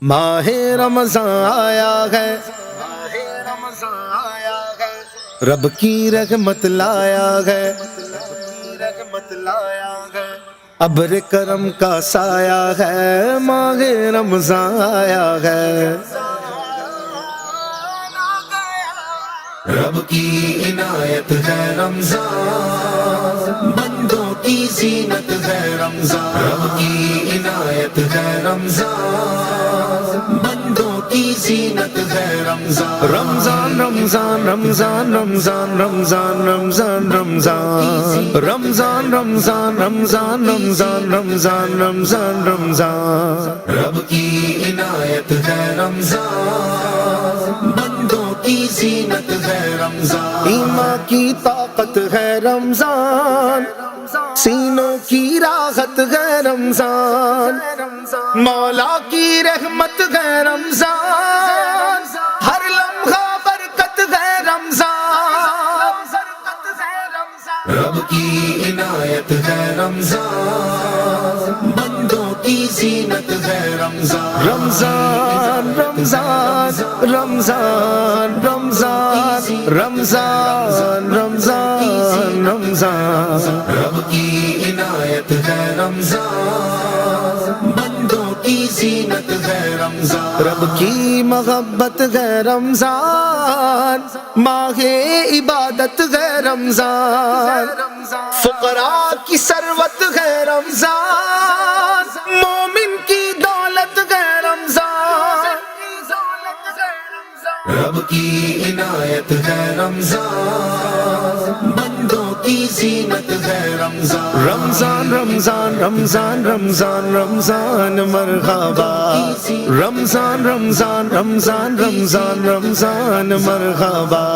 ماہ رمضان آیا ہے، رب کی رحمت لایا ہے، ابر کرم کا سایہ ہے، ماہ رمضان آیا ہے۔ رب کی عنایت ہے رمضان، بندوں کی زینت ہے رمضان۔ رب کی عنایت ہے رمضان، بندوں کی زینت ہے رمضان۔ رمضان رمضان رمضان رمضان رمضان رمضان رمضان رمضان رمضان رمضان رمضان رمضان رمضان رمضان۔ رب کی عنایت ہے رمضان، بندوں کی زینت ہے رمضان۔ ایمان کی طاقت ہے رمضان، سینوں کی راحت ہے رمضان، مولا کی رحمت ہے رمضان، ہر لمحہ برکت ہے رمضان۔ رب کی عنایت ہے رمضان، بندوں کی زینت ہے رمضان۔ رمضان رمضان رمضان رمضان رمضان رمضان رمضان۔ رب کی عنایت ہے رمضان، بندوں کی زینت ہے رمضان۔ رب کی محبت ہے رمضان، ماہ عبادت ہے رمضان، فقراء کی ثروت ہے رمضان، مومن کی دولت ہے رمضان۔ رب کی عنایت ہے رمضان، بندوں کی زینت ہے رمضان۔ رمضان رمضان رمضان رمضان رمضان مرحبا، رمضان رمضان رمضان رمضان رمضان مرحبا۔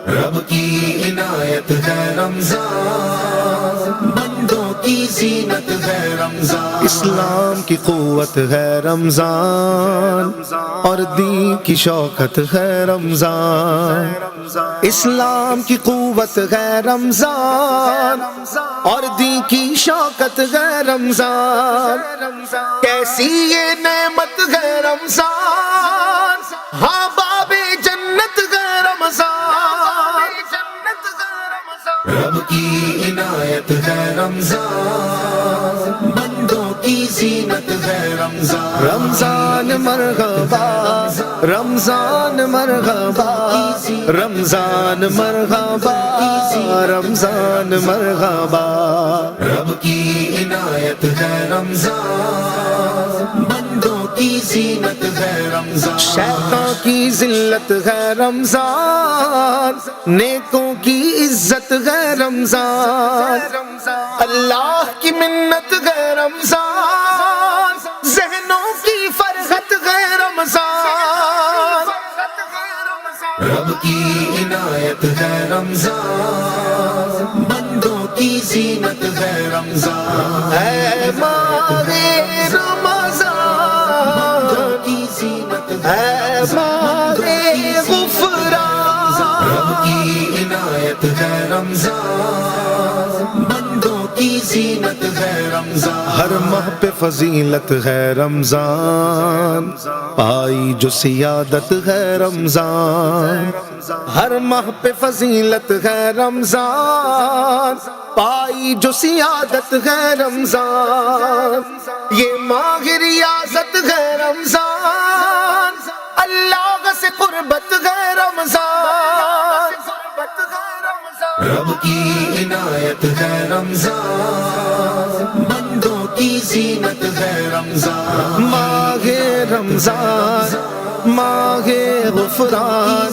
رب کی عنایت ہے رمضان، بندوں کی زینت ہے رمضان۔ اسلام کی قوت ہے رمضان، اور دین کی شوکت ہے رمضان۔ اسلام کی قوت ہے رمضان، اور دین کی شوکت ہے رمضان۔ کیسی یہ نعمت ہے رمضان، ہاں باب جنت ہے رمضان۔ رب کی عنایت ہے رمضان، بندوں کی زینت ہے رمضان۔ رمضان مرحبا، رمضان مرحبا، رمضان مرحبا، رمضان مرحبا۔ رب کی عنایت ہے رمضان، بندوں کی زینت ہے رمضان۔ شیطان کی ذلت ہے رمضان، نیکوں کی عزت ہے رمضان، اللہ کی منت ہے رمضان، ذہنوں کی فرحت ہے رمضان۔ رب کی عنایت ہے رمضان، بندوں کی زینت ہے رمضان۔ اے ماہ رمضان، اے ماہ غفران، رب کی عنایت ہے رمضان، بندوں کی زینت ہے رمضان۔ ہر ماہ پہ فضیلت ہے رمضان، پائی جو سیادت ہے رمضان۔ ہر ماہ پہ فضیلت ہے رمضان، پائی جو سیادت ہے رمضان۔ یہ ماہ ریاضت ہے رمضان، اللہ سے قربت ہے رمضان۔ رب کی عنایت ہے رمضان، بندوں کی زینت ہے رمضان۔ ماہ رمضان، ماہ غفران،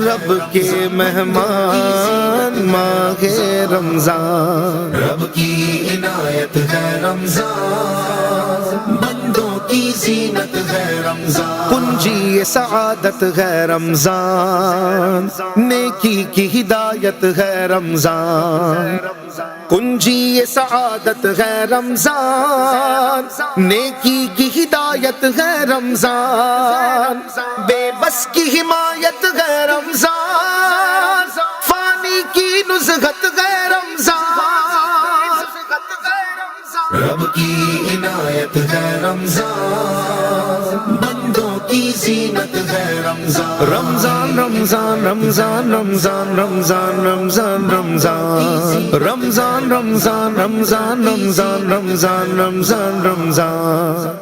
رب کے مہمان ماہ رمضان۔ رب کی عنایت ہے رمضان، بندوں کی زینت ہے رمضان۔ کنجی سعادت ہے رمضان، نیکی کی ہدایت ہے رمضان۔ کنجی سعادت ہے رمضان، نیکی کی ہدایت ہے رمضان، بے بس کی حمایت ہے رمضان، فانی کی نزہت ہے رمضان۔ رب کی عنایت ہے رمضان، کی زینت ہے رمضان رمضان رمضان رمضان رمضان رمضان رمضان رمضان رمضان رمضان رمضان رمضان رمضان رمضان رمضان